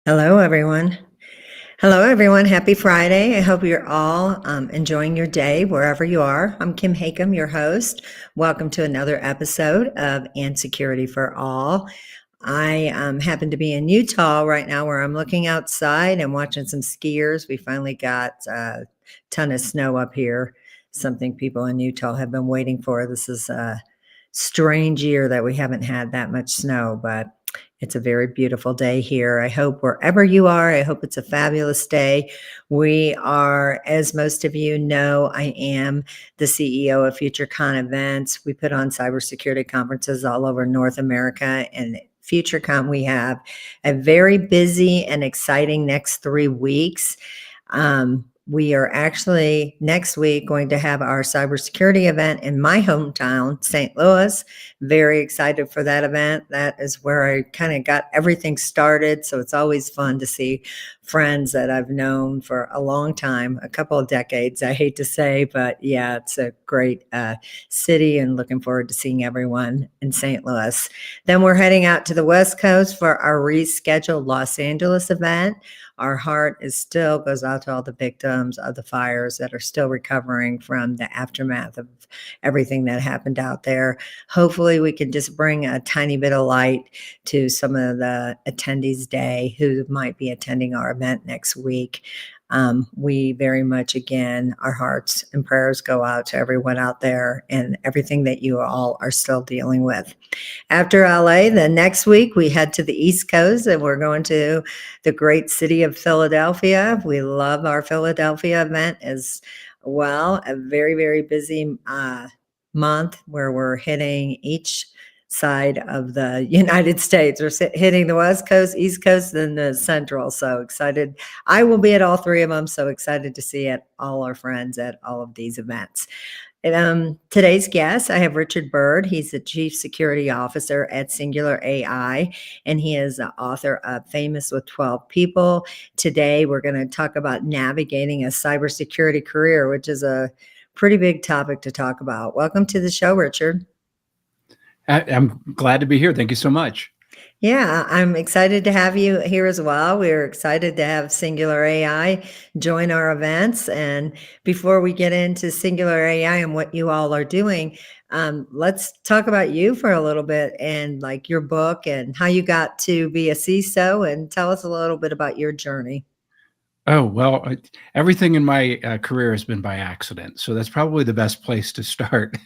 Hello, everyone. Hello, everyone. Happy Friday. I hope you're all enjoying your day wherever you are. I'm Kim Hakim, your host. Welcome to another episode of And Security for All. I happen to be in Utah right now where I'm looking outside and watching some skiers. We finally got a ton of snow up here, something people in Utah have been waiting for. This is a strange year that we haven't had that much snow, but it's a very beautiful day here. I hope wherever you are, I hope it's a fabulous day. We are, as most of you know, I am the CEO of FutureCon events. We put on cybersecurity conferences all over North America, and FutureCon, we have a very busy and exciting next 3 weeks. We are actually next week going to have our cybersecurity event in my hometown, St. Louis. Very excited for that event. That is where I kind of got everything started. So it's always fun to see friends that I've known for a long time, a couple of decades, I hate to say, but yeah, it's a great city and looking forward to seeing everyone in St. Louis. Then we're heading out to the West Coast for our rescheduled Los Angeles event. Our heart still goes out to all the victims of the fires that are still recovering from the aftermath of everything that happened out there. Hopefully we can just bring a tiny bit of light to some of the attendees day who might be attending our event next week. We very much, again, our hearts and prayers go out to everyone out there and everything that you all are still dealing with. After LA, the next week we head to the East Coast and we're going to the great city of Philadelphia. We love our Philadelphia event as well. A very, very busy month where we're hitting each side of the United States. We're hitting the West Coast, East Coast, and the Central. So excited. I will be at all three of them. So excited to see all our friends at all of these events. Today's guest, I have Richard Bird. He's the Chief Security Officer at Singulr AI, and he is the author of Famous with 12 People. Today, we're going to talk about navigating a cybersecurity career, which is a pretty big topic to talk about. Welcome to the show, Richard. I'm glad to be here. Thank you so much. Yeah, I'm excited to have you here as well. We're excited to have Singulr AI join our events. And before we get into Singulr AI and what you all are doing, let's talk about you for a little bit and like your book and how you got to be a CISO, and tell us a little bit about your journey. Oh, well, everything in my career has been by accident. So that's probably the best place to start.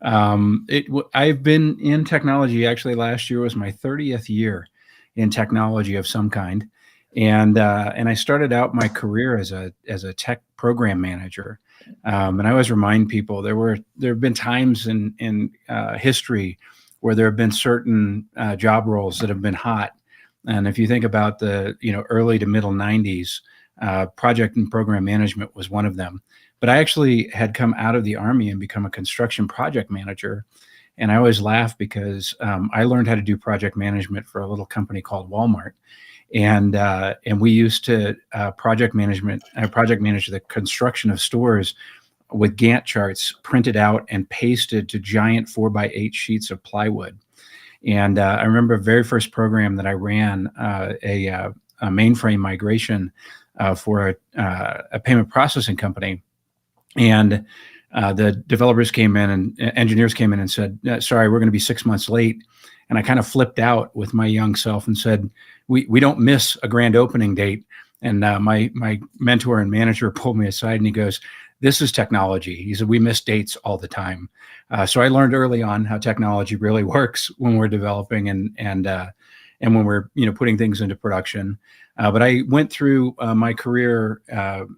I've been in technology. Actually, last year was my 30th year in technology of some kind. And I started out my career as a tech program manager. And I always remind people there have been times in history where there have been certain job roles that have been hot. And if you think about the early to middle 90s, project and program management was one of them. But I actually had come out of the Army and become a construction project manager. And I always laugh because I learned how to do project management for a little company called Walmart. And we used to project manage the construction of stores with Gantt charts printed out and pasted to giant 4x8 sheets of plywood. And I remember the very first program that I ran, a mainframe migration for a payment processing company. And the developers came in and engineers came in and said, sorry, we're going to be 6 months late. And I kind of flipped out with my young self and said, we don't miss a grand opening date. And my mentor and manager pulled me aside and he goes, this is technology. He said, we miss dates all the time. So I learned early on how technology really works when we're developing and when we're putting things into production. But I went through my career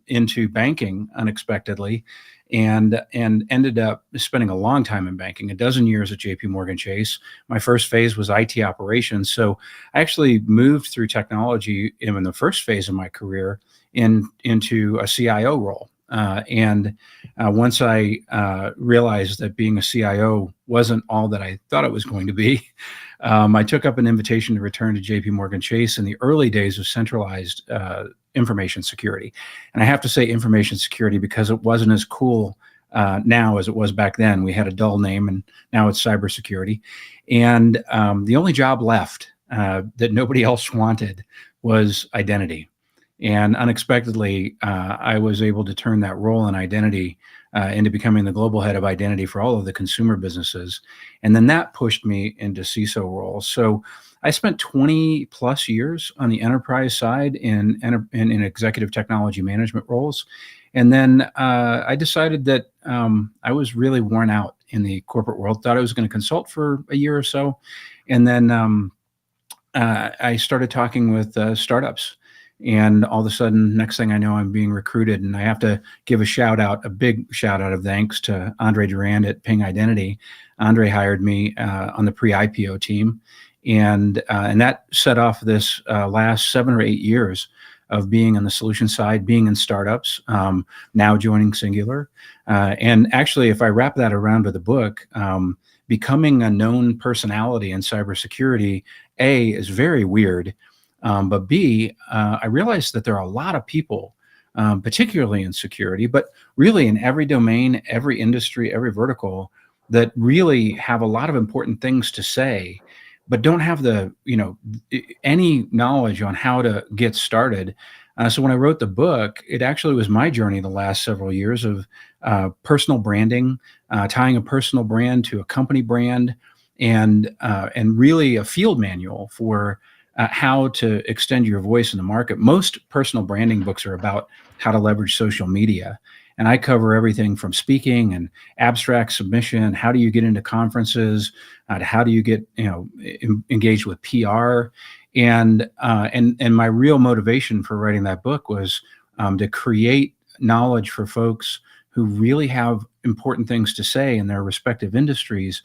into banking unexpectedly, and ended up spending a long time in banking, 12 years at JPMorgan Chase. My first phase was IT operations, so I actually moved through technology in the first phase of my career into a CIO role. Once I realized that being a CIO wasn't all that I thought it was going to be, I took up an invitation to return to JPMorgan Chase in the early days of centralized information security. And I have to say information security because it wasn't as cool now as it was back then. We had a dull name, and now it's cybersecurity. And the only job left that nobody else wanted was identity. And unexpectedly, I was able to turn that role in identity into becoming the global head of identity for all of the consumer businesses. And then that pushed me into CISO roles. So I spent 20 plus years on the enterprise side in executive technology management roles. And then I decided that I was really worn out in the corporate world, thought I was going to consult for a year or so. And then I started talking with startups. And all of a sudden, next thing I know, I'm being recruited. And I have to give a big shout out of thanks to Andre Durand at Ping Identity. Andre hired me on the pre-IPO team. And that set off this last 7 or 8 years of being on the solution side, being in startups, now joining Singulr. And actually, if I wrap that around with the book, becoming a known personality in cybersecurity, A, is very weird. But B, I realized that there are a lot of people, particularly in security, but really in every domain, every industry, every vertical, that really have a lot of important things to say, but don't have any knowledge on how to get started. So when I wrote the book, it actually was my journey the last several years of personal branding, tying a personal brand to a company brand, and really a field manual for how to extend your voice in the market. Most personal branding books are about how to leverage social media. And I cover everything from speaking and abstract submission. How do you get into conferences? To how do you get engaged with PR? And my real motivation for writing that book was to create knowledge for folks who really have important things to say in their respective industries,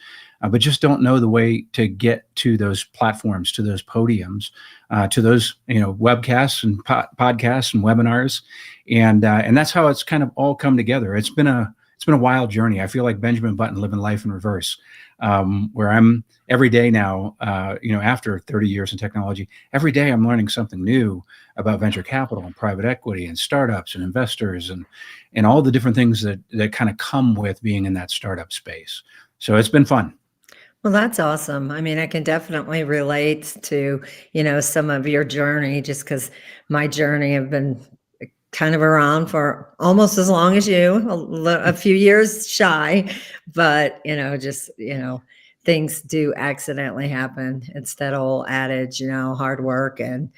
but just don't know the way to get to those platforms, to those podiums, to those webcasts and podcasts and webinars, and that's how it's kind of all come together. It's been a wild journey. I feel like Benjamin Button living life in reverse, where I'm every day now. After 30 years in technology, every day I'm learning something new about venture capital and private equity and startups and investors and all the different things that kind of come with being in that startup space. So it's been fun. Well, that's awesome. I mean, I can definitely relate to, some of your journey, just because my journey have been kind of around for almost as long as you, a few years shy, but, things do accidentally happen. It's that old adage, hard work and,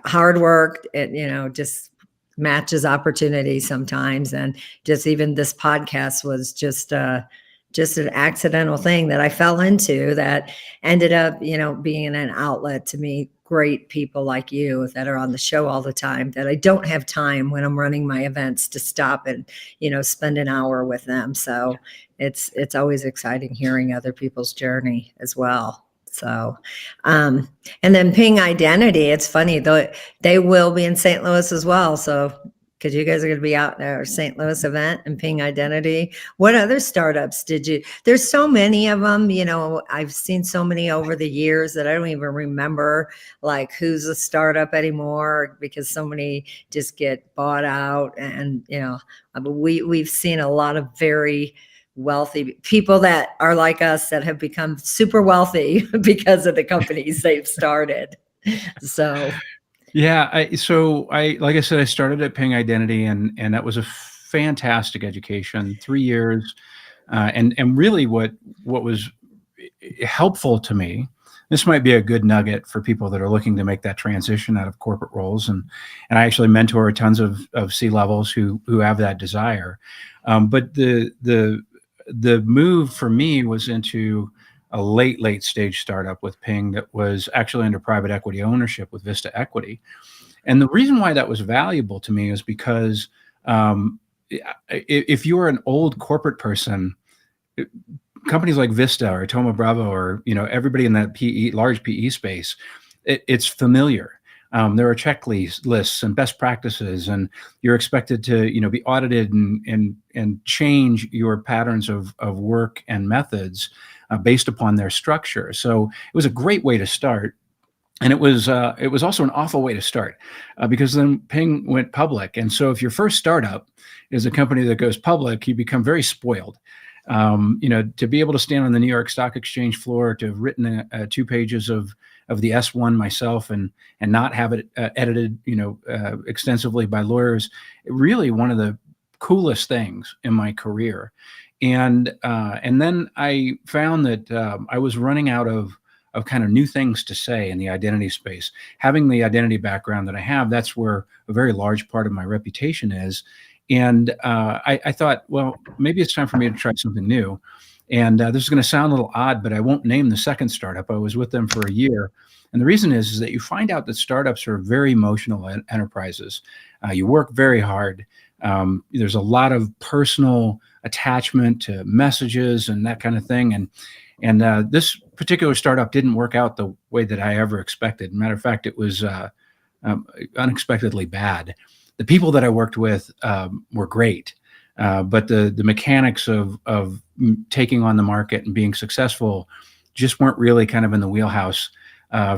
hard work, just matches opportunity sometimes. And just even this podcast was just an accidental thing that I fell into that ended up, being an outlet to meet great people like you that are on the show all the time, that I don't have time when I'm running my events to stop and, spend an hour with them. So it's always exciting hearing other people's journey as well. So, and then Ping Identity, it's funny though, they will be in St. Louis as well. So, because you guys are going to be out at our St. Louis event and Ping Identity. What other startups there's so many of them, I've seen so many over the years that I don't even remember like who's a startup anymore, because so many just get bought out. And, we've seen a lot of very wealthy people that are like us that have become super wealthy because of the companies they've started. So Yeah, like I said, I started at Ping Identity, and that was a fantastic education, 3 years, and really what was helpful to me. This might be a good nugget for people that are looking to make that transition out of corporate roles, and I actually mentor tons of C-levels who have that desire. But the move for me was into a late stage startup with Ping that was actually under private equity ownership with Vista Equity. And the reason why that was valuable to me is because if you're an old corporate person, companies like Vista or Thoma Bravo or everybody in that large PE space, it's familiar. There are checklists and best practices, and you're expected to be audited and change your patterns of work and methods based upon their structure. So it was a great way to start. And it was also an awful way to start because then Ping went public. And so if your first startup is a company that goes public, you become very spoiled. To be able to stand on the New York Stock Exchange floor, to have written 2 pages of of the S1 myself and not have it edited, extensively by lawyers. Really one of the coolest things in my career. And then I found that I was running out of kind of new things to say in the identity space. Having the identity background that I have, that's where a very large part of my reputation is. And I thought, well, maybe it's time for me to try something new. And this is going to sound a little odd, but I won't name the second startup. I was with them for a year. And the reason is that you find out that startups are very emotional enterprises. You work very hard. There's a lot of personal attachment to messages and that kind of thing. And this particular startup didn't work out the way that I ever expected. Matter of fact, it was unexpectedly bad. The people that I worked with were great, but the mechanics of taking on the market and being successful just weren't really kind of in the wheelhouse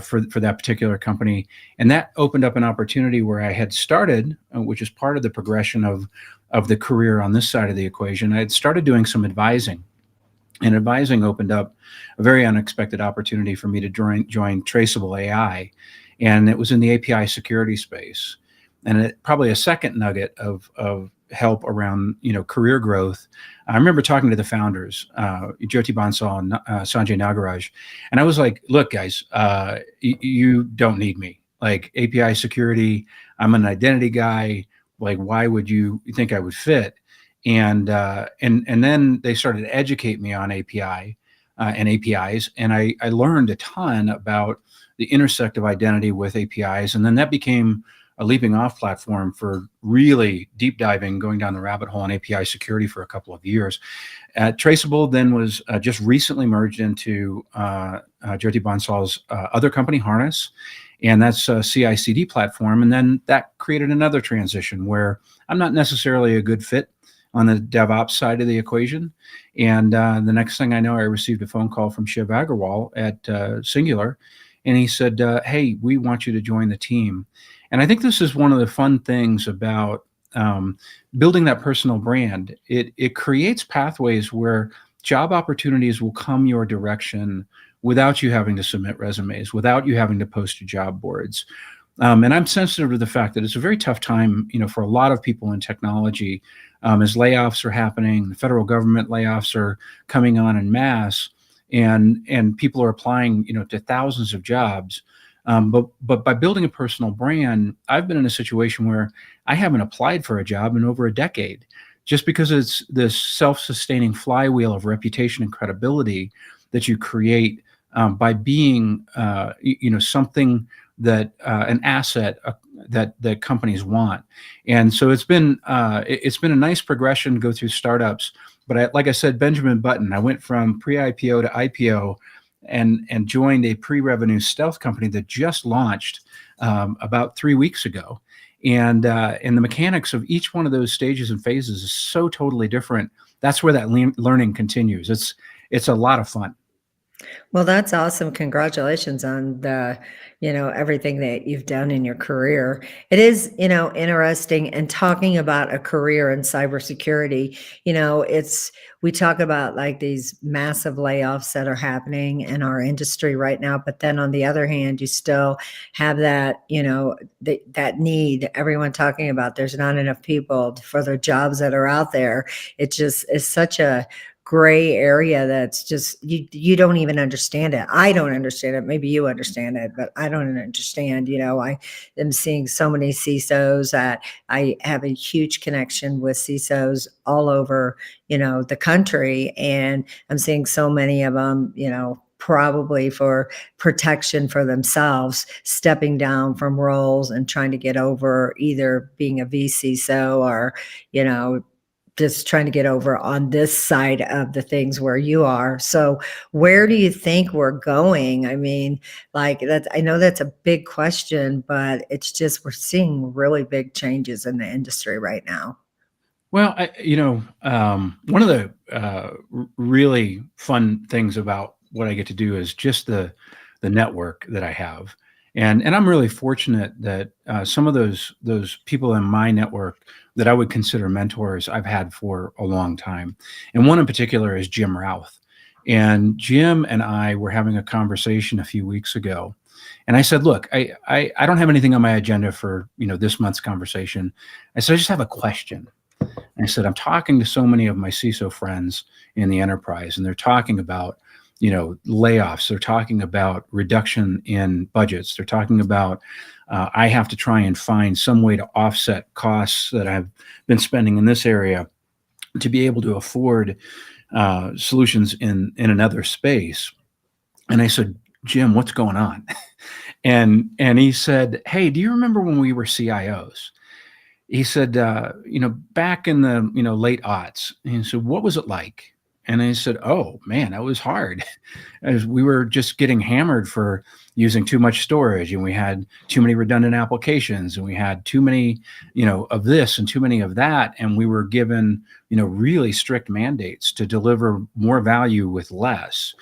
for that particular company. And that opened up an opportunity where I had started, which is part of the progression of the career on this side of the equation. I had started doing some advising. And advising opened up a very unexpected opportunity for me to join Traceable AI. And it was in the API security space. And probably a second nugget of help around, career growth. I remember talking to the founders, Jyoti Bansal and Sanjay Nagaraj. And I was like, look, guys, you don't need me. Like API security, I'm an identity guy. Like, why would you think I would fit? And then they started to educate me on API and APIs, and I learned a ton about the intersect of identity with APIs, and then that became a leaping off platform for really deep diving, going down the rabbit hole on API security for a couple of years. Traceable then was just recently merged into Jyoti Bansal's other company, Harness, and that's a CI/CD platform. And then that created another transition where I'm not necessarily a good fit on the DevOps side of the equation. And the next thing I know, I received a phone call from Shiv Agarwal at Singulr, and he said, hey, we want you to join the team. And I think this is one of the fun things about building that personal brand. It creates pathways where job opportunities will come your direction without you having to submit resumes, without you having to post to job boards. And I'm sensitive to the fact that it's a very tough time, for a lot of people in technology, as layoffs are happening. The federal government layoffs are coming on en masse, and people are applying, to thousands of jobs. But by building a personal brand, I've been in a situation where I haven't applied for a job in over a decade, just because it's this self-sustaining flywheel of reputation and credibility that you create by being, something that an asset that companies want. And so it's been a nice progression to go through startups. But like I said, Benjamin Button, I went from pre-IPO to IPO and joined a pre-revenue stealth company that just launched about 3 weeks ago. And the mechanics of each one of those stages and phases is so totally different. That's where that learning continues. It's a lot of fun. Well, that's awesome. Congratulations on everything that you've done in your career. It is, interesting, and talking about a career in cybersecurity, we talk about like these massive layoffs that are happening in our industry right now. But then on the other hand, you still have that, that need everyone talking about. There's not enough people for the jobs that are out there. It just is such a gray area that's just you don't even understand it. I don't understand it. Maybe you understand it, but I don't understand. I am seeing so many CISOs that I have a huge connection with CISOs all over, the country, and I'm seeing so many of them, probably for protection for themselves, stepping down from roles and trying to get over either being a VCISO or, just trying to get over on this side of the things where you are. So where do you think we're going? I mean, I know that's a big question, but it's just, we're seeing really big changes in the industry right now. Well, one of the really fun things about what I get to do is just the network that I have, and I'm really fortunate that some of those people in my network that I would consider mentors I've had for a long time, and one in particular is Jim Routh. And Jim and I were having a conversation a few weeks ago, And I said, look, I don't have anything on my agenda for, this month's conversation. I said, I just have a question. And I said, I'm talking to so many of my CISO friends in the enterprise, and they're talking about, layoffs. They're talking about reduction in budgets. They're talking about, I have to try and find some way to offset costs that I've been spending in this area to be able to afford solutions in another space. And I said, Jim, what's going on? And he said, hey, do you remember when we were CIOs? He said, back in the, late aughts. And he said, what was it like? And I said, oh man, that was hard. As we were just getting hammered for using too much storage, and we had too many redundant applications, and we had too many, of this and too many of that. And we were given, really strict mandates to deliver more value with less.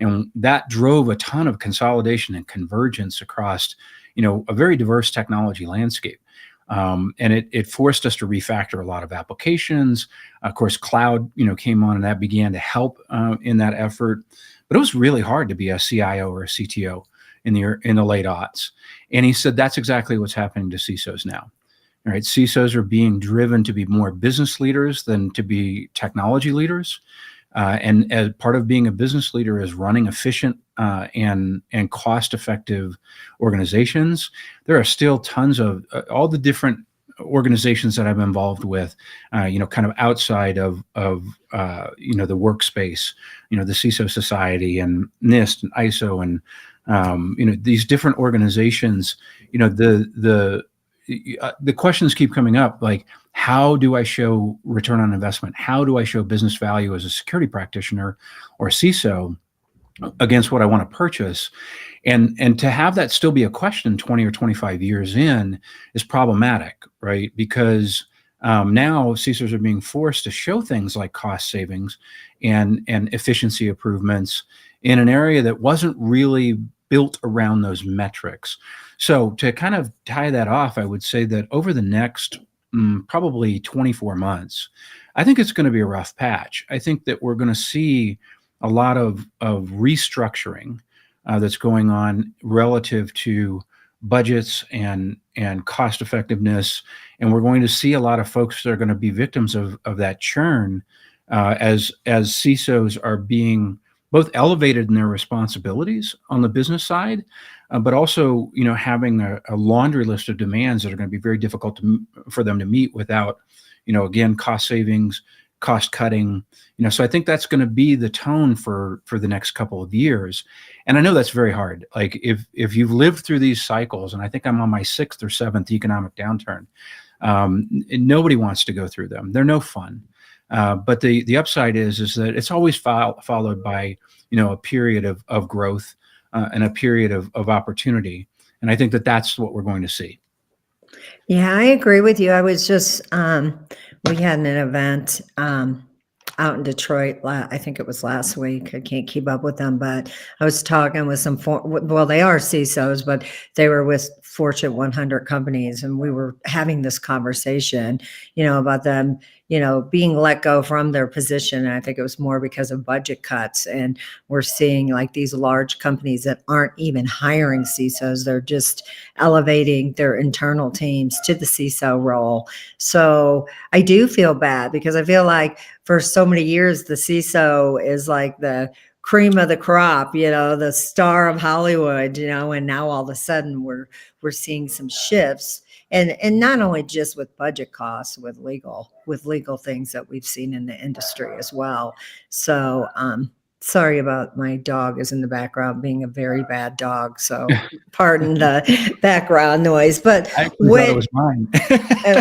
And that drove a ton of consolidation and convergence across, a very diverse technology landscape. And it forced us to refactor a lot of applications. Of course, cloud, came on, and that began to help in that effort. But it was really hard to be a CIO or a CTO in the late aughts. And he said that's exactly what's happening to CISOs now. All right, CISOs are being driven to be more business leaders than to be technology leaders. And as part of being a business leader is running efficient and cost-effective organizations. There are still tons of all the different organizations that I'm involved with, kind of outside of the workspace, the CISO Society and NIST and ISO and these different organizations. The questions keep coming up, like, how do I show return on investment? How do I show business value as a security practitioner or a CISO against what I want to purchase? And to have that still be a question 20 or 25 years in is problematic, right? Because now CISOs are being forced to show things like cost savings and efficiency improvements in an area that wasn't really built around those metrics. So to kind of tie that off, I would say that over the next probably 24 months, I think it's going to be a rough patch. I think that we're going to see a lot of restructuring that's going on relative to budgets and cost effectiveness. And we're going to see a lot of folks that are going to be victims of that churn as CISOs are being both elevated in their responsibilities on the business side, but also, having a laundry list of demands that are going to be very difficult for them to meet without, again, cost savings, cost cutting. So I think that's going to be the tone for the next couple of years. And I know that's very hard. Like if you've lived through these cycles, and I think I'm on my 6th or 7th economic downturn, nobody wants to go through them. They're no fun. But the upside is that it's always followed by, a period of growth and a period of opportunity. And I think that that's what we're going to see. Yeah, I agree with you. I was just, we had an event out in Detroit. I think it was last week. I can't keep up with them, but I was talking with some, well, they are CISOs, but they were with Fortune 100 companies. And we were having this conversation, about them, being let go from their position. And I think it was more because of budget cuts. And we're seeing like these large companies that aren't even hiring CISOs. They're just elevating their internal teams to the CISO role. So I do feel bad because I feel like for so many years, the CISO is like the cream of the crop, the star of Hollywood, and now all of a sudden we're seeing some shifts. And not only just with budget costs, with legal things that we've seen in the industry as well. So sorry about my dog is in the background being a very bad dog. So pardon the background noise. But I actually thought it was mine.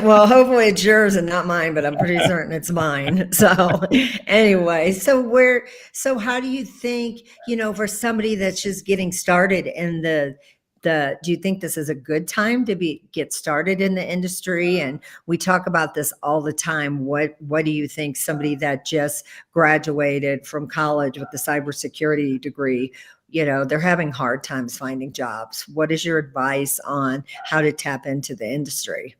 well, hopefully it's yours and not mine, but I'm pretty certain it's mine. So anyway, so how do you think, for somebody that's just getting started in do you think this is a good time to get started in the industry? And we talk about this all the time. What do you think somebody that just graduated from college with the cybersecurity degree, they're having hard times finding jobs? What is your advice on how to tap into the industry?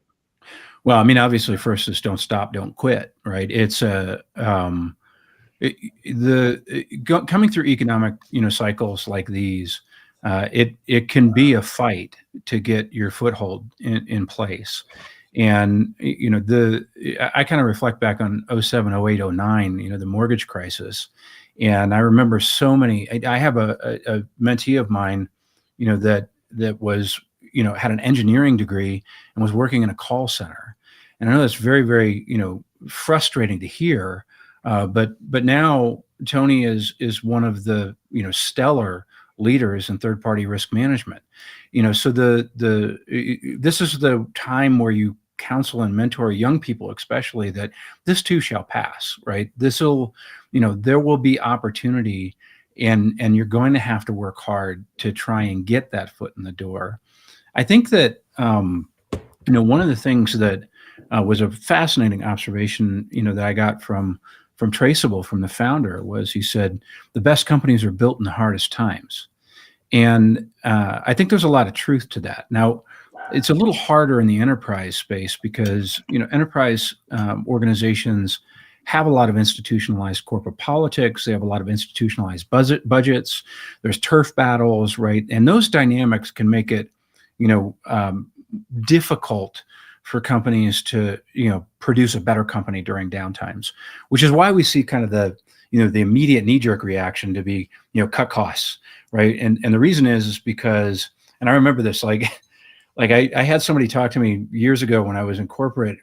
Well, I mean, obviously, first is don't stop, don't quit, right? It's coming through economic, cycles like these. it can be a fight to get your foothold in place. And I kind of reflect back on 07, 08, 09, the mortgage crisis. And I remember so many. I have a mentee of mine, that was, had an engineering degree and was working in a call center. And I know that's very, very, frustrating to hear. But now Tony is one of the, stellar leaders in third-party risk management. So this is the time where you counsel and mentor young people, especially, that this too shall pass, right? There will be opportunity, and you're going to have to work hard to try and get that foot in the door. I think that, one of the things that was a fascinating observation, that I got from Traceable, from the founder, was he said, the best companies are built in the hardest times. And I think there's a lot of truth to that. Now, it's a little harder in the enterprise space because, enterprise organizations have a lot of institutionalized corporate politics. They have a lot of institutionalized budgets. There's turf battles, right? And those dynamics can make it, difficult for companies to, produce a better company during downtimes, which is why we see kind of the immediate knee-jerk reaction to be, cut costs, right? And the reason is because, and I remember this, like I had somebody talk to me years ago when I was in corporate,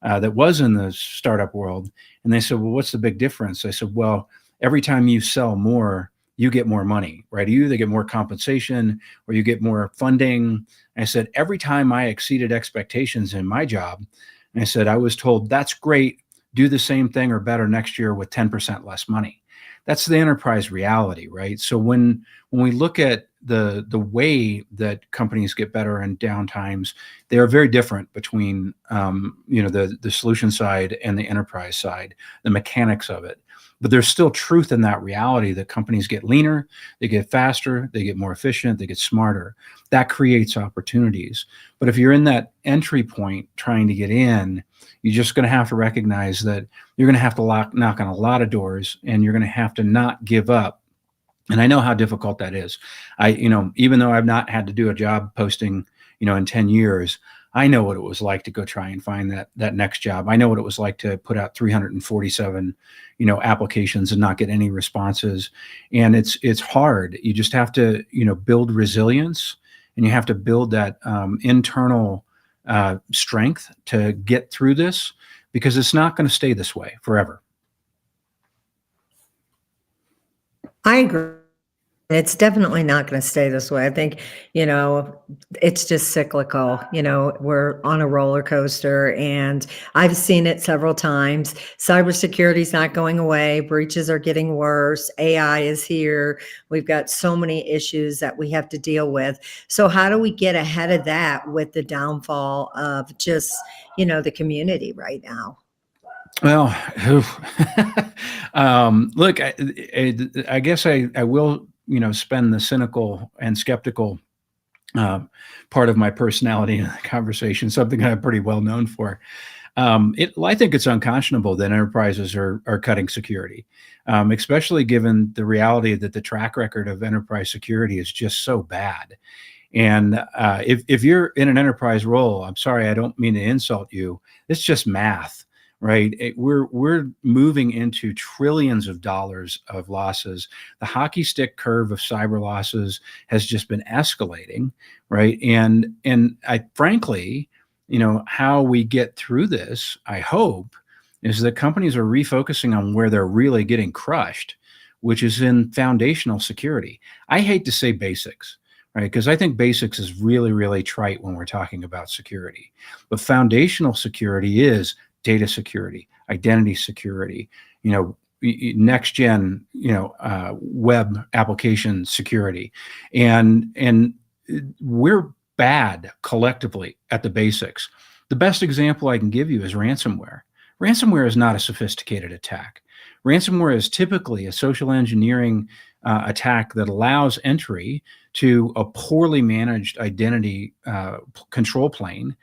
that was in the startup world, and they said, well, what's the big difference? I said, well, every time you sell more, you get more money, right? You either get more compensation or you get more funding. I said, every time I exceeded expectations in my job, and I said, I was told, that's great, do the same thing or better next year with 10% less money. That's the enterprise reality, right? So when we look at the way that companies get better in downtimes, they are very different between the solution side and the enterprise side, the mechanics of it. But there's still truth in that reality that companies get leaner, they get faster, they get more efficient, they get smarter. That creates opportunities. But if you're in that entry point trying to get in, you're just going to have to recognize that you're going to have to knock on a lot of doors, and you're going to have to not give up. And I know how difficult that is. Even though I've not had to do a job posting, in 10 years, I know what it was like to go try and find that next job. I know what it was like to put out 347, applications and not get any responses. And it's hard. You just have to, build resilience, and you have to build that internal strength to get through this, because it's not going to stay this way forever. I agree. It's definitely not going to stay this way. I think, it's just cyclical. We're on a roller coaster, and I've seen it several times. Cybersecurity is not going away. Breaches are getting worse. AI is here. We've got so many issues that we have to deal with. So how do we get ahead of that with the downfall of just, the community right now? Well, look, I guess I will, spend the cynical and skeptical part of my personality in the conversation, something I'm pretty well known for. I think it's unconscionable that enterprises are cutting security, especially given the reality that the track record of enterprise security is just so bad. And if you're in an enterprise role, I'm sorry, I don't mean to insult you. It's just math. Right, we're moving into trillions of dollars of losses. The hockey stick curve of cyber losses has just been escalating, right? And I frankly, how we get through this, I hope, is that companies are refocusing on where they're really getting crushed, which is in foundational security. I hate to say basics, right? Because I think basics is really, really trite when we're talking about security. But foundational security is data security, identity security, next gen, web application security, and we're bad collectively at the basics. The best example I can give you is ransomware. Ransomware is not a sophisticated attack. Ransomware is typically a social engineering attack that allows entry to a poorly managed identity control plane.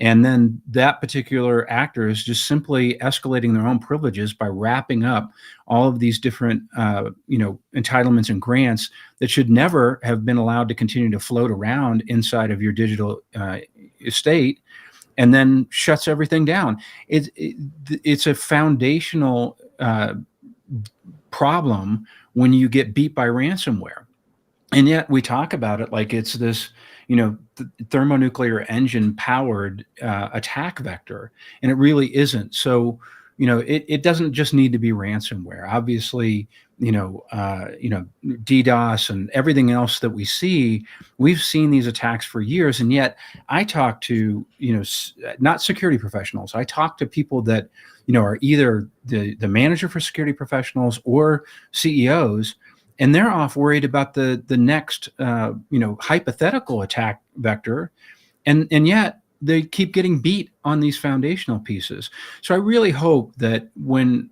And then that particular actor is just simply escalating their own privileges by wrapping up all of these different, entitlements and grants that should never have been allowed to continue to float around inside of your digital estate, and then shuts everything down. It's a foundational problem when you get beat by ransomware. And yet we talk about it like it's this, thermonuclear engine powered attack vector, and it really isn't. So, it doesn't just need to be ransomware. Obviously, DDoS and everything else that we see, we've seen these attacks for years. And yet I talk to, not security professionals. I talk to people that, are either the manager for security professionals or CEOs, and they're off worried about the next hypothetical attack vector, and yet they keep getting beat on these foundational pieces. So I really hope that when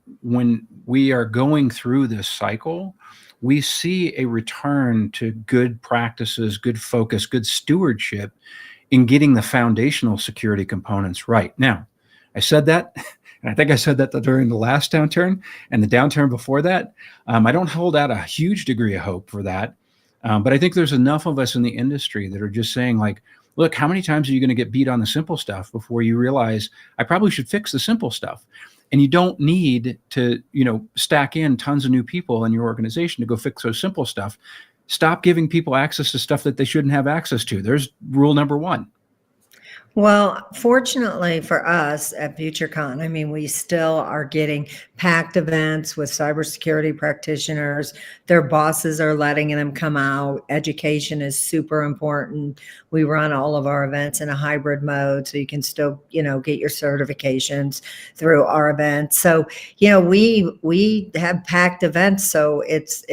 we are going through this cycle, we see a return to good practices, good focus, good stewardship in getting the foundational security components right. Now, I said that, and I think I said that during the last downturn and the downturn before that. I don't hold out a huge degree of hope for that. But I think there's enough of us in the industry that are just saying, like, look, how many times are you going to get beat on the simple stuff before you realize I probably should fix the simple stuff? And you don't need to, stack in tons of new people in your organization to go fix those simple stuff. Stop giving people access to stuff that they shouldn't have access to. There's rule number one. Well, fortunately for us at FutureCon, I mean, we still are getting packed events with cybersecurity practitioners. Their bosses are letting them come out. Education is super important. We run all of our events in a hybrid mode, so you can still, get your certifications through our events. So, we have packed events. So it's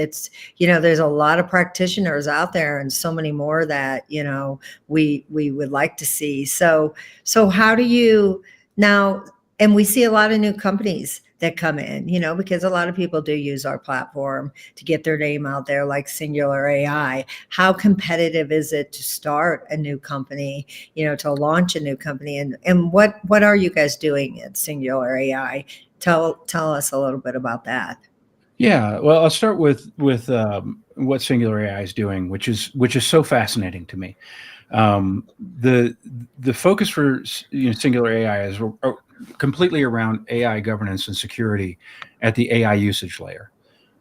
there's a lot of practitioners out there, and so many more that we would like to see. So how do you now, and we see a lot of new companies that come in, because a lot of people do use our platform to get their name out there, like Singulr AI. How competitive is it to start a new company, to launch a new company? And what are you guys doing at Singulr AI? Tell us a little bit about that. Yeah, well, I'll start with what Singulr AI is doing, which is so fascinating to me. The focus for Singulr AI is completely around AI governance and security at the AI usage layer.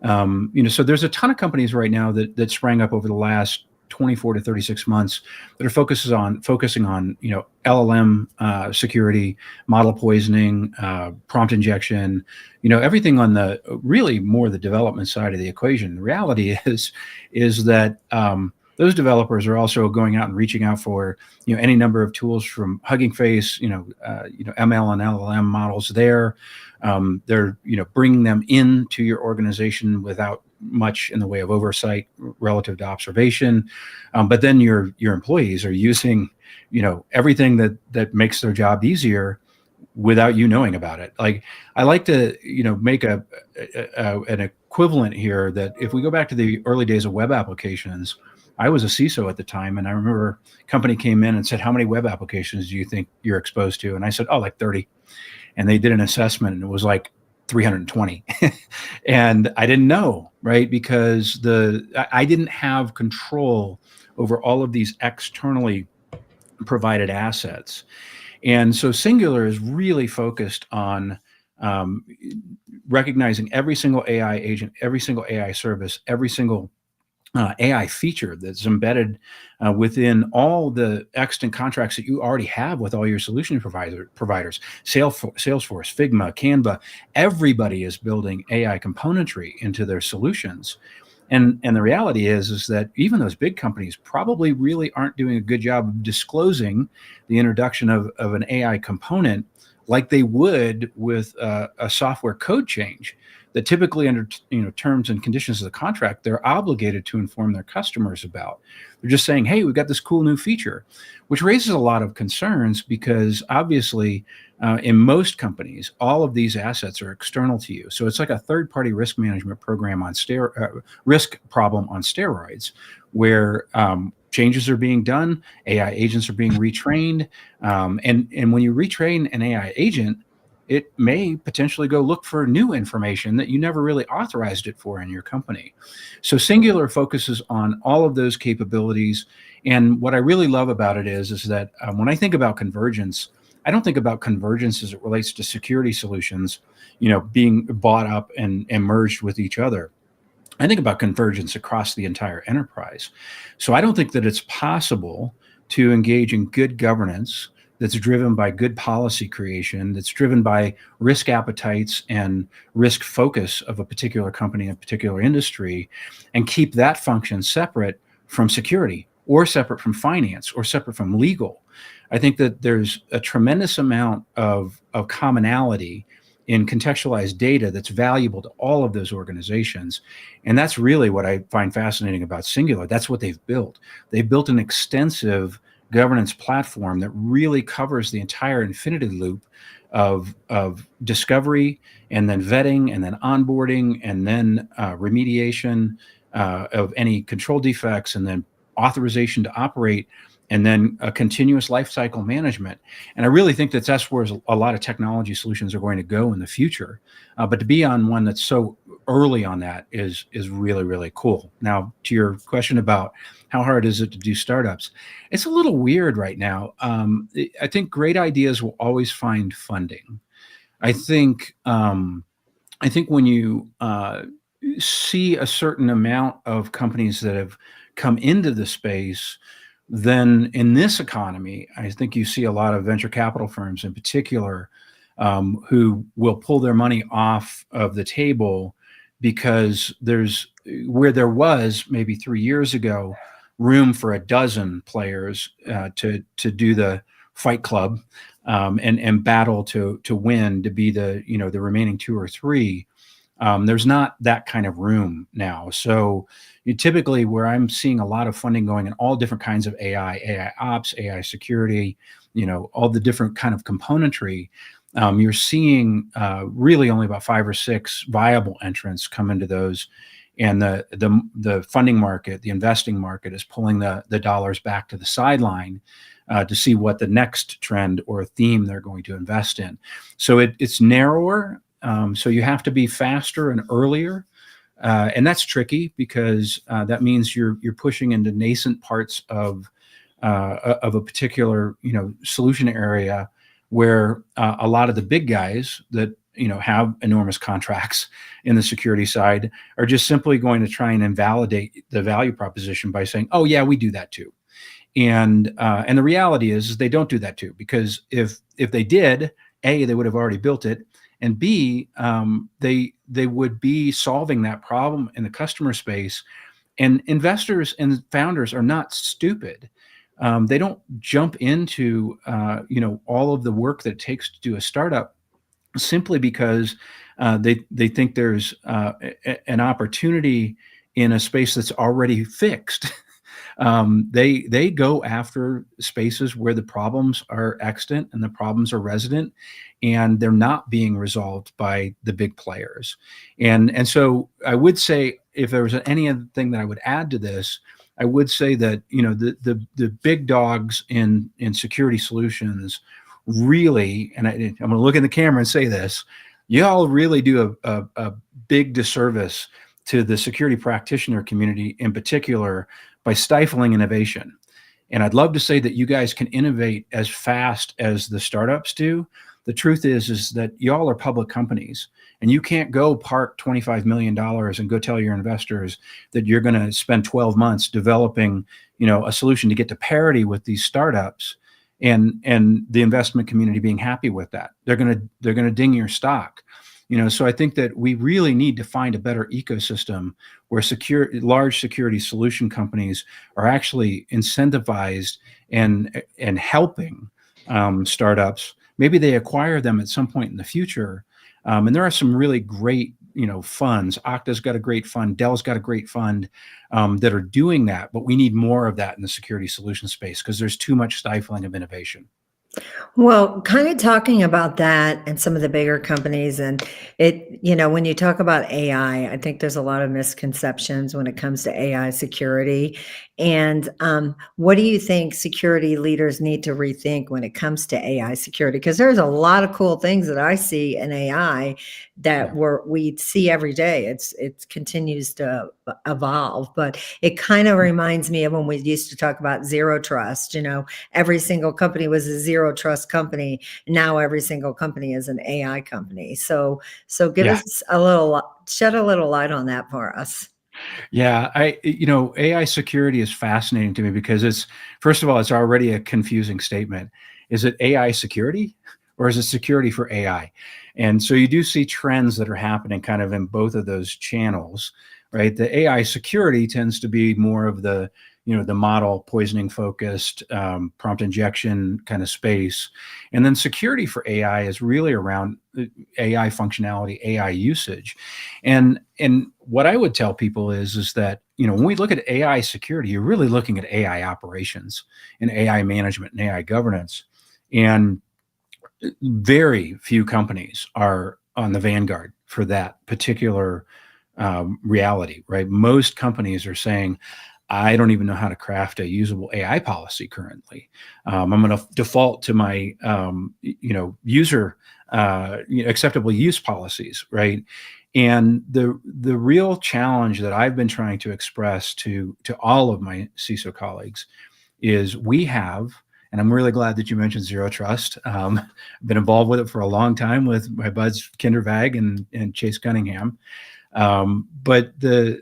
So there's a ton of companies right now that sprang up over the last 24 to 36 months that are focusing on LLM security, model poisoning, prompt injection, everything on the really more the development side of the equation. The reality is that those developers are also going out and reaching out for any number of tools from Hugging Face, ML and LLM models there. They're bringing them into your organization without much in the way of oversight relative to observation, but then your employees are using everything that makes their job easier without you knowing about it. Like, I like to make an equivalent here that if we go back to the early days of web applications, I was a CISO at the time, and I remember a company came in and said, "How many web applications do you think you're exposed to?" And I said, "Oh, like 30." And they did an assessment, and it was like 320. And I didn't know, right? Because I didn't have control over all of these externally provided assets. And so Singulr is really focused on recognizing every single AI agent, every single AI service, every single AI feature that's embedded within all the extant contracts that you already have with all your solution providers, Salesforce, Figma, Canva. Everybody is building AI componentry into their solutions. And the reality is that even those big companies probably really aren't doing a good job of disclosing the introduction of an AI component like they would with a software code change that typically under terms and conditions of the contract, they're obligated to inform their customers about. They're just saying, hey, we've got this cool new feature, which raises a lot of concerns because obviously in most companies, all of these assets are external to you. So it's like a third-party risk management program on risk problem on steroids, where changes are being done. AI agents are being retrained. And when you retrain an AI agent, it may potentially go look for new information that you never really authorized it for in your company. So Singulr focuses on all of those capabilities. And what I really love about it is that when I think about convergence, I don't think about convergence as it relates to security solutions, being bought up and merged with each other. I think about convergence across the entire enterprise. So I don't think that it's possible to engage in good governance that's driven by good policy creation, that's driven by risk appetites and risk focus of a particular company, a particular industry, and keep that function separate from security or separate from finance or separate from legal. I think that there's a tremendous amount of commonality in contextualized data that's valuable to all of those organizations. And that's really what I find fascinating about Singulr. That's what they've built. They've built an extensive governance platform that really covers the entire infinity loop of discovery and then vetting and then onboarding and then remediation of any control defects and then authorization to operate and then a continuous lifecycle management. And I really think that that's where a lot of technology solutions are going to go in the future. But to be on one that's so early on that is really, really cool. Now, to your question about how hard is it to do startups, it's a little weird right now. I think great ideas will always find funding. I think when you see a certain amount of companies that have come into the space, then in this economy, I think you see a lot of venture capital firms in particular who will pull their money off of the table because where there was maybe 3 years ago room for a dozen players to do the fight club and battle to win, to be the remaining 2 or 3. There's not that kind of room now. So typically where I'm seeing a lot of funding going in all different kinds of AI ops, AI security, all the different kind of componentry, you're seeing really only about 5 or 6 viable entrants come into those. And the funding market, the investing market is pulling the dollars back to the sideline to see what the next trend or theme they're going to invest in. So it's narrower. So you have to be faster and earlier. And that's tricky because that means you're pushing into nascent parts of a particular solution area where a lot of the big guys that have enormous contracts in the security side are just simply going to try and invalidate the value proposition by saying, "Oh yeah, we do that too." And the reality is they don't do that too, because if they did, A, they would have already built it, and B, they would be solving that problem in the customer space. And investors and founders are not stupid. They don't jump into all of the work that it takes to do a startup simply because they think there's an opportunity in a space that's already fixed. They go after spaces where the problems are extant and the problems are resident, and they're not being resolved by the big players. And so I would say, if there was any other thing that I would add to this, I would say that the big dogs in security solutions really, and I'm going to look in the camera and say this, y'all really do a big disservice to the security practitioner community in particular by stifling innovation. And I'd love to say that you guys can innovate as fast as the startups do. The truth is that y'all are public companies, and you can't go park $25 million and go tell your investors that you're going to spend 12 months developing, a solution to get to parity with these startups, and the investment community being happy with that. They're going to ding your stock. So I think that we really need to find a better ecosystem where large security solution companies are actually incentivized and helping startups. Maybe they acquire them at some point in the future. And there are some really great, funds. Okta's got a great fund. Dell's got a great fund that are doing that. But we need more of that in the security solution space because there's too much stifling of innovation. Well, kind of talking about that and some of the bigger companies and when you talk about AI, I think there's a lot of misconceptions when it comes to AI security. And what do you think security leaders need to rethink when it comes to AI security? Because there's a lot of cool things that I see in AI that Yeah. we see every day. It continues to evolve, but it kind of reminds me of when we used to talk about zero trust. Every single company was a zero trust company. Now every single company is an AI company. So give Yeah. us shed a little light on that for us. Yeah, AI security is fascinating to me because first of all, it's already a confusing statement. Is it AI security or is it security for AI? And so you do see trends that are happening kind of in both of those channels, right? The AI security tends to be more of the model poisoning focused, prompt injection kind of space. And then security for AI is really around AI functionality, AI usage. And what I would tell people is that when we look at AI security, you're really looking at AI operations and AI management and AI governance. And very few companies are on the vanguard for that particular reality, right? Most companies are saying, I don't even know how to craft a usable AI policy currently. I'm going to default to my, user acceptable use policies, right? And the real challenge that I've been trying to express to all of my CISO colleagues is we have, and I'm really glad that you mentioned zero trust. I've been involved with it for a long time with my buds Kinder Vag and Chase Cunningham. But the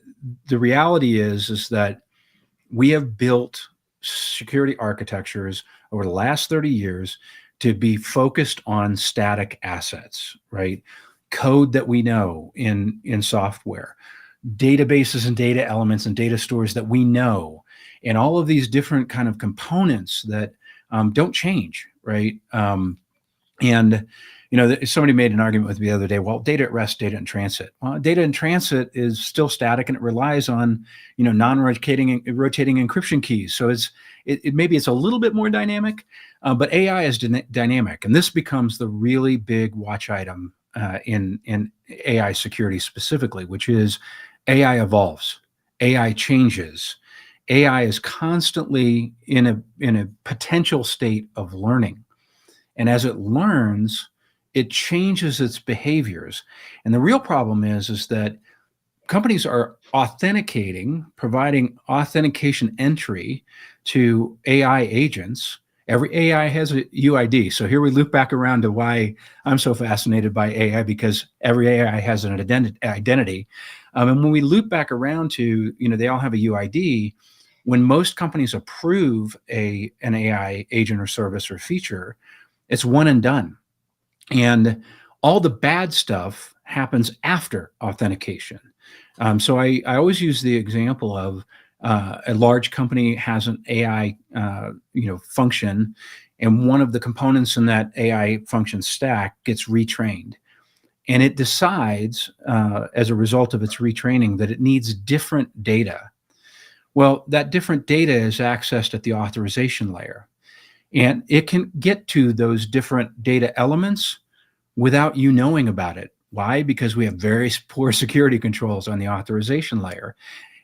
reality is that we have built security architectures over the last 30 years to be focused on static assets, right? Code that we know in software, databases and data elements and data stores that we know, and all of these different kind of components that don't change, right? And somebody made an argument with me the other day. Well, data at rest, data in transit. Well, data in transit is still static, and it relies on non-rotating encryption keys. So maybe it's a little bit more dynamic, but AI is dynamic, and this becomes the really big watch item in AI security specifically, which is AI evolves, AI changes, AI is constantly in a potential state of learning. And as it learns, it changes its behaviors. And the real problem is that companies are authenticating, providing authentication entry to AI agents. Every AI has a UID. So here we loop back around to why I'm so fascinated by AI, because every AI has an identity. And when we loop back around to, they all have a UID. When most companies approve an AI agent or service or feature, it's one and done. And all the bad stuff happens after authentication. So I always use the example of a large company has an AI function, and one of the components in that AI function stack gets retrained. And it decides, as a result of its retraining, that it needs different data. Well, that different data is accessed at the authorization layer. And it can get to those different data elements without you knowing about it. Why? Because we have very poor security controls on the authorization layer.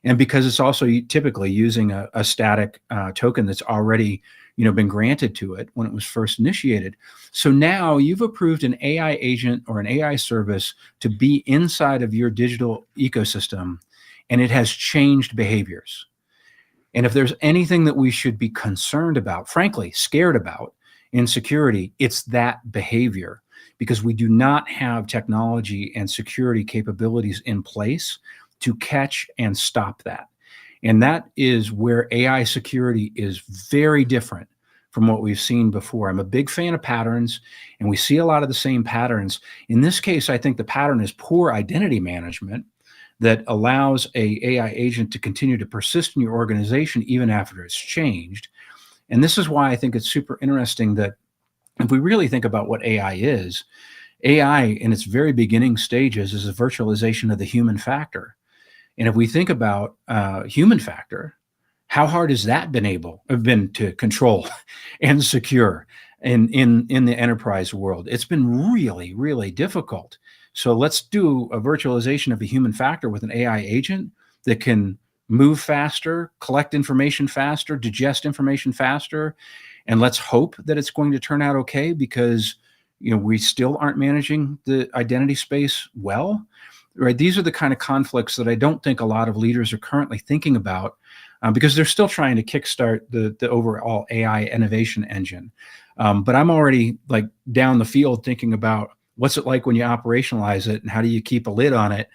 And because it's also typically using a static token that's already been granted to it when it was first initiated. So now you've approved an AI agent or an AI service to be inside of your digital ecosystem, and it has changed behaviors. And if there's anything that we should be concerned about, frankly, scared about in security, it's that behavior, because we do not have technology and security capabilities in place to catch and stop that. And that is where AI security is very different from what we've seen before. I'm a big fan of patterns, and we see a lot of the same patterns. In this case, I think the pattern is poor identity management that allows a AI agent to continue to persist in your organization even after it's changed. And this is why I think it's super interesting that if we really think about what AI is, AI in its very beginning stages is a virtualization of the human factor. And if we think about human factor, how hard has that been to control and secure? in the enterprise world. It's been really, really difficult. So let's do a virtualization of the human factor with an AI agent that can move faster, collect information faster, digest information faster, and let's hope that it's going to turn out okay, because we still aren't managing the identity space well. Right? These are the kind of conflicts that I don't think a lot of leaders are currently thinking about, because they're still trying to kickstart the overall AI innovation engine. But I'm already like down the field thinking about what's it like when you operationalize it, and how do you keep a lid on it,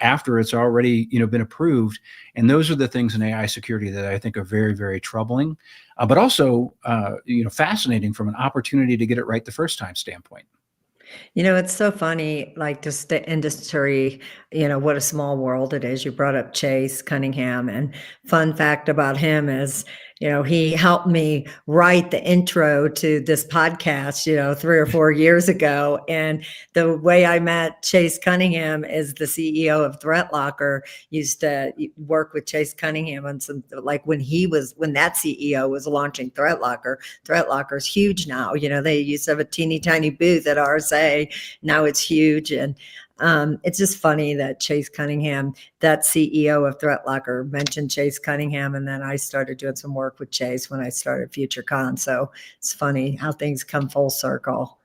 after it's already, been approved. And those are the things in AI security that I think are very, very troubling, but also, fascinating from an opportunity to get it right the first time standpoint. It's so funny, like just the industry, what a small world it is. You brought up Chase Cunningham, and fun fact about him is, he helped me write the intro to this podcast, 3 or 4 years ago. And the way I met Chase Cunningham is the CEO of ThreatLocker used to work with Chase Cunningham on some, like when that CEO was launching ThreatLocker. ThreatLocker's huge now. They used to have a teeny tiny booth at RSA. Now it's huge. And it's just funny that Chase Cunningham, that CEO of ThreatLocker, mentioned Chase Cunningham, and then I started doing some work with Chase when I started FutureCon. So it's funny how things come full circle.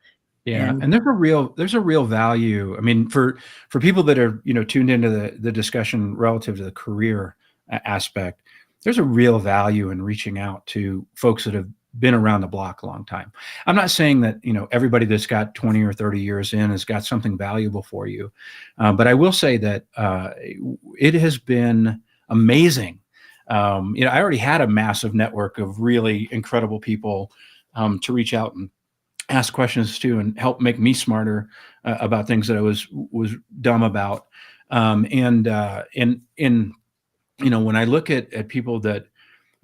Yeah, And and there's a real value. I mean, for people that are tuned into the discussion relative to the career aspect, there's a real value in reaching out to folks that have been around the block a long time. I'm not saying that everybody that's got 20 or 30 years in has got something valuable for you, but I will say that it has been amazing. I already had a massive network of really incredible people to reach out and ask questions to, and help make me smarter about things that I was dumb about. When I look at people that,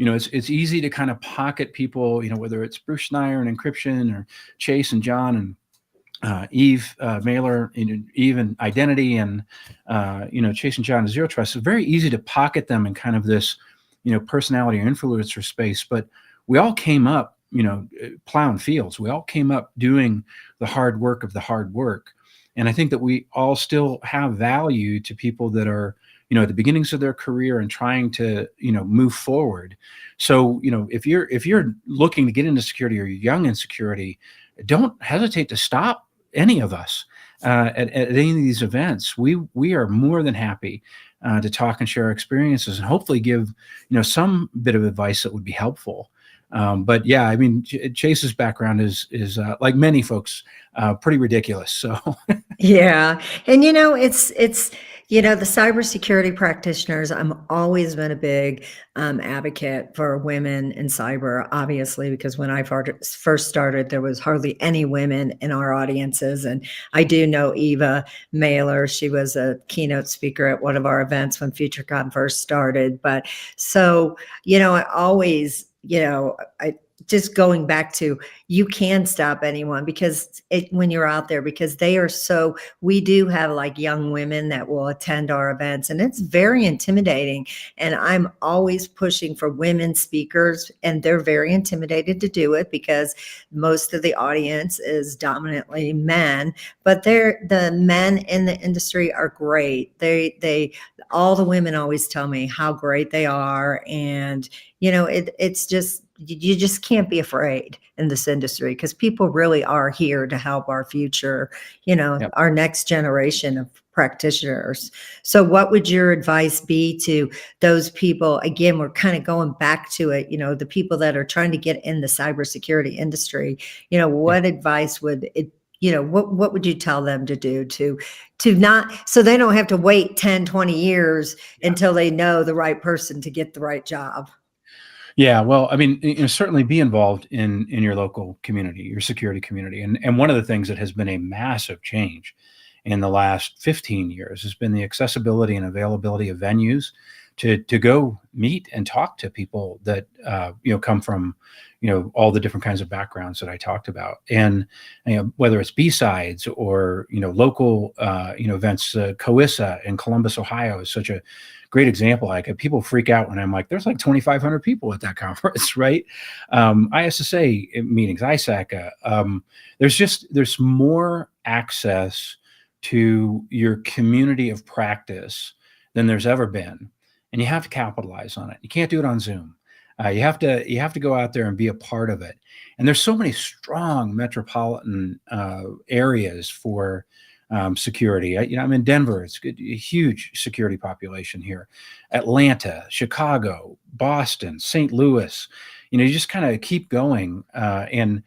it's easy to kind of pocket people, whether it's Bruce Schneier and encryption, or Chase and John and Eve Mailer, Eve and identity, and Chase and John and zero trust. It's very easy to pocket them in kind of this, personality or influencer space. But we all came up, plowing fields. We all came up doing the hard work of the hard work. And I think that we all still have value to people that are, at the beginnings of their career and trying to, move forward. So, if you're looking to get into security, or you're young in security, don't hesitate to stop any of us at any of these events. We are more than happy to talk and share our experiences, and hopefully give, some bit of advice that would be helpful. But yeah, I mean, Chase's background is like many folks, pretty ridiculous. So yeah. And it's the cybersecurity practitioners. I'm always been a big advocate for women in cyber, obviously, because when I first started, there was hardly any women in our audiences. And I do know Eva Mailer. She was a keynote speaker at one of our events when FutureCon first started. But so, I always, I just going back to, you can stop anyone because when you're out there, because we do have like young women that will attend our events, and it's very intimidating. And I'm always pushing for women speakers, and they're very intimidated to do it because most of the audience is dominantly men, but the men in the industry are great. All the women always tell me how great they are. And it's just, you just can't be afraid in this industry, because people really are here to help our future, Yep. our next generation of practitioners. So what would your advice be to those people? Again, we're kind of going back to it, the people that are trying to get in the cybersecurity industry, what advice would it, what would you tell them to do to not, so they don't have to wait 10, 20 years until they know the right person to get the right job? Yeah, well, I mean, certainly be involved in your local community, your security community. And one of the things that has been a massive change in the last 15 years has been the accessibility and availability of venues to go meet and talk to people that come from all the different kinds of backgrounds that I talked about, and whether it's B-sides or local events. CISO in Columbus, Ohio is such a great example. Like, people freak out when I'm like, there's like 2,500 people at that conference, right? ISSA meetings, ISACA. There's more access to your community of practice than there's ever been, and you have to capitalize on it. You can't do it on Zoom. You have to go out there and be a part of it. And there's so many strong metropolitan areas for security. I'm in Denver. It's good, a huge security population here. Atlanta, Chicago, Boston, St. Louis. You just kind of keep going, and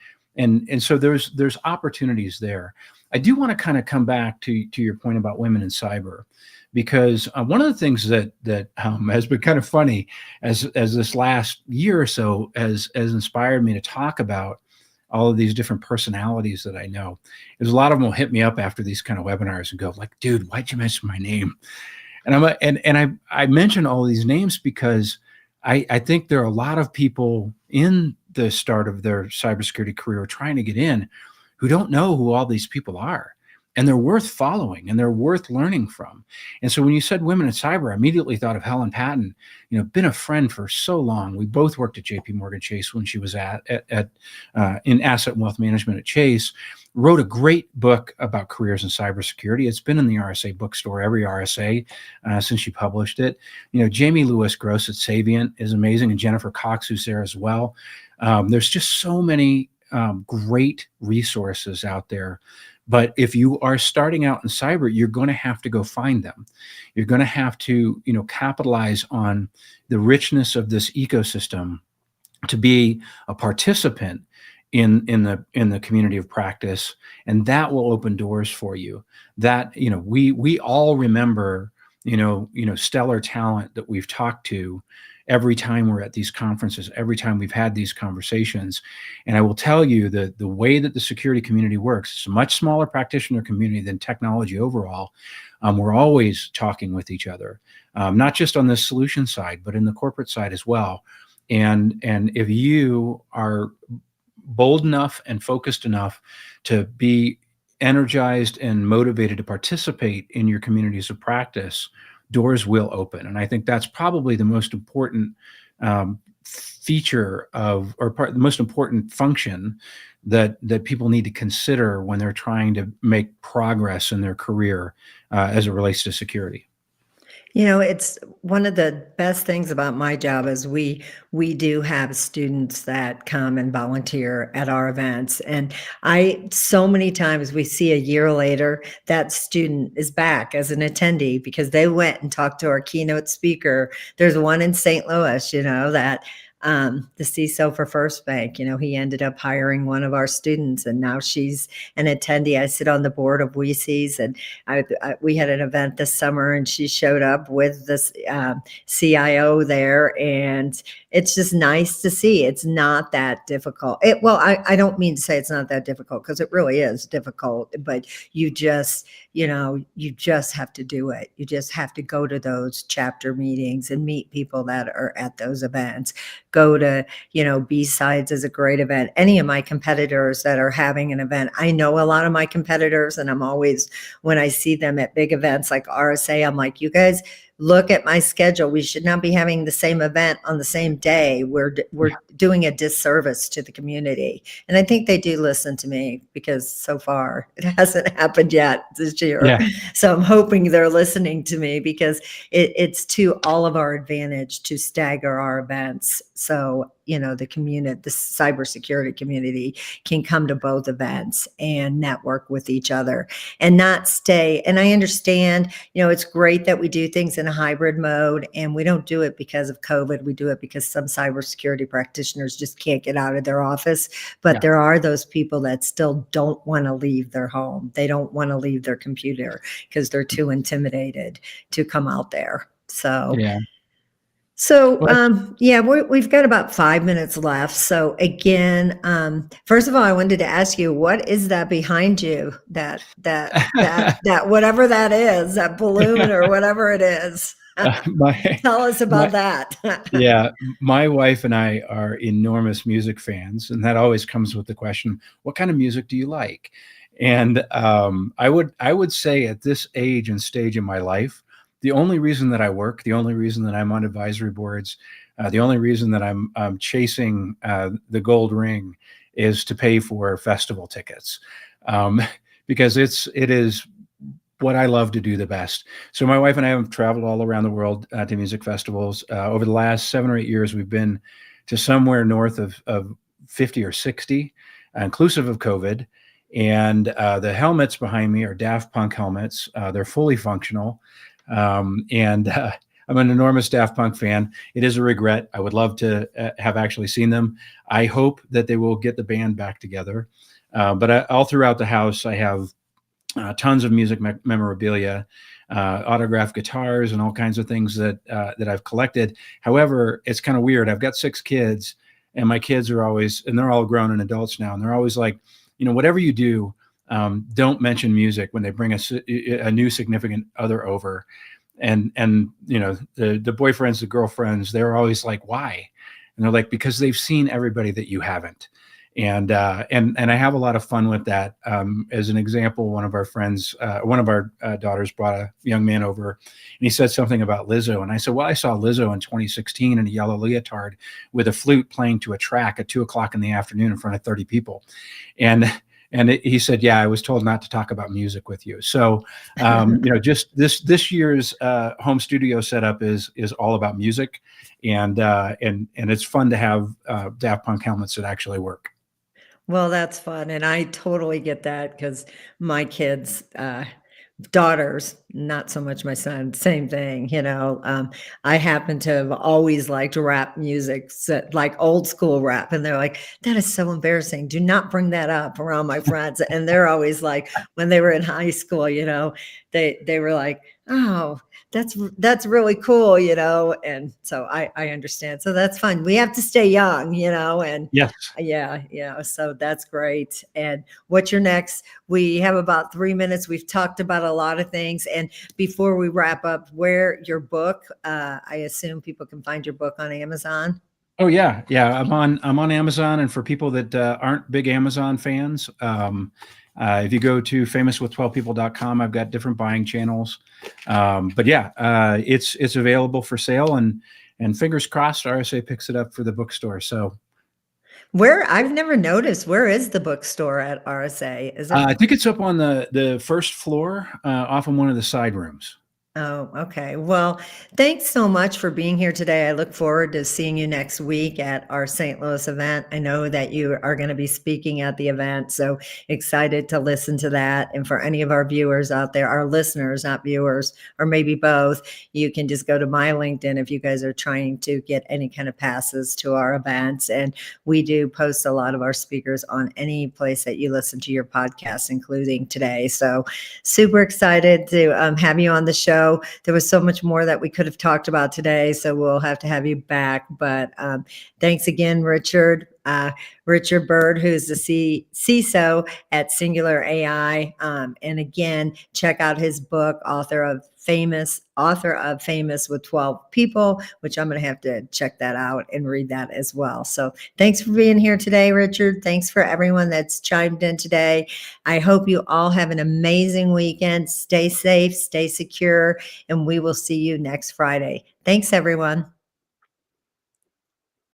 so there's opportunities there. I do want to kind of come back to your point about women in cyber, because one of the things that has been kind of funny as this last year or so has inspired me to talk about all of these different personalities that I know, is a lot of them will hit me up after these kind of webinars and go like, dude, why'd you mention my name? And I mention all of these names because I think there are a lot of people in the start of their cybersecurity career trying to get in who don't know who all these people are. And they're worth following and they're worth learning from. And so when you said women in cyber, I immediately thought of Helen Patton, been a friend for so long. We both worked at JPMorgan Chase when she was in asset and wealth management at Chase, wrote a great book about careers in cybersecurity. It's been in the RSA bookstore, every RSA, since she published it. Jamie Lewis Gross at Savient is amazing, and Jennifer Cox, who's there as well. There's just so many great resources out there. But if you are starting out in cyber, you're going to have to go find them. You're going to have to, capitalize on the richness of this ecosystem to be a participant in the community of practice, and that will open doors for you. That we all remember stellar talent that we've talked to every time we're at these conferences, every time we've had these conversations. And I will tell you that the way that the security community works, it's a much smaller practitioner community than technology overall. We're always talking with each other, not just on the solution side, but in the corporate side as well. And if you are bold enough and focused enough to be energized and motivated to participate in your communities of practice, doors will open. And I think that's probably the most important feature the most important function that people need to consider when they're trying to make progress in their career as it relates to security. It's one of the best things about my job is we do have students that come and volunteer at our events. And so many times we see a year later, that student is back as an attendee because they went and talked to our keynote speaker. There's one in St. Louis, that the CISO for First Bank, he ended up hiring one of our students, and now she's an attendee. I sit on the board of WECs, and we had an event this summer, and she showed up with this CIO there, and it's just nice to see. It's not that difficult. I don't mean to say it's not that difficult, because it really is difficult, but you just have to do it. You just have to go to those chapter meetings and meet people that are at those events. Go to, B-Sides is a great event. Any of my competitors that are having an event, I know a lot of my competitors, and I'm always, when I see them at big events like RSA, I'm like, you guys look at my schedule. We should not be having the same event on the same day. We're doing a disservice to the community. And I think they do listen to me, because so far it hasn't happened yet this year. Yeah. So I'm hoping they're listening to me, because it's to all of our advantage to stagger our events. So, the community, the cybersecurity community, can come to both events and network with each other and not stay. And I understand, it's great that we do things in a hybrid mode, and we don't do it because of COVID. We do it because some cybersecurity practitioners just can't get out of their office. But there are those people that still don't want to leave their home. They don't want to leave their computer because they're too intimidated to come out there. So, yeah. We've got about 5 minutes left. So again, first of all, I wanted to ask you, what is that behind you? That whatever that is, that balloon or whatever it is. My Tell us my about that. yeah, my wife and I are enormous music fans, and that always comes with the question, "What kind of music do you like?" And I would say at this age and stage in my life, the only reason that I work, the only reason that I'm on advisory boards, the only reason that I'm chasing the gold ring is to pay for festival tickets, um, because it is what I love to do the best. So my wife and I have traveled all around the world to music festivals. Over the last 7 or 8 years, we've been to somewhere north of 50 or 60, inclusive of COVID. And the helmets behind me are Daft Punk helmets. They're fully functional. And I'm an enormous Daft Punk fan. It is a regret. I would love to have actually seen them. I hope that they will get the band back together. But all throughout the house, I have tons of music memorabilia, autographed guitars, and all kinds of things that I've collected. However, it's kind of weird. I've got 6 kids, and my kids are always, and they're all grown and adults now, and they're always like, whatever you do, don't mention music when they bring a new significant other over. And the boyfriends, the girlfriends, they're always like, why? And they're like, because they've seen everybody that you haven't. And I have a lot of fun with that. As an example, one of our friends, one of our daughters brought a young man over, and he said something about Lizzo. And I said, well, I saw Lizzo in 2016 in a yellow leotard with a flute playing to a track at 2 o'clock in the afternoon in front of 30 people. He said, yeah, I was told not to talk about music with you. So, just this year's home studio setup is all about music, and it's fun to have Daft Punk helmets that actually work. Well, that's fun, and I totally get that because my kids, daughters, not so much my son, same thing, I happen to have always liked rap music, like old school rap, and they're like, "That is so embarrassing. Do not bring that up around my friends." And they're always like, when they were in high school, they were like, "Oh, that's really cool," and so I understand. So that's fun. We have to stay young, and Yes. yeah, so that's great. And what's your next? We have about 3 minutes. We've talked about a lot of things. And before we wrap up, where your book, I assume people can find your book on Amazon. Oh yeah, yeah. I'm on Amazon, and for people that aren't big Amazon fans, if you go to famouswith12people.com, I've got different buying channels. But yeah, it's available for sale, and fingers crossed, RSA picks it up for the bookstore. So I've never noticed, where is the bookstore at RSA? Is it? I think it's up on the first floor, off in one of the side rooms. Oh, okay. Well, thanks so much for being here today. I look forward to seeing you next week at our St. Louis event. I know that you are going to be speaking at the event, so excited to listen to that. And for any of our viewers out there, our listeners, not viewers, or maybe both, you can just go to my LinkedIn if you guys are trying to get any kind of passes to our events. And we do post a lot of our speakers on any place that you listen to your podcast, including today. So super excited to have you on the show. There was so much more that we could have talked about today, so we'll have to have you back. But thanks again, Richard. Richard Bird, who's the CISO at Singulr AI. And again, check out his book, author of Famous with 12 People, which I'm going to have to check that out and read that as well. So thanks for being here today, Richard. Thanks for everyone that's chimed in today. I hope you all have an amazing weekend. Stay safe, stay secure, and we will see you next Friday. Thanks, everyone.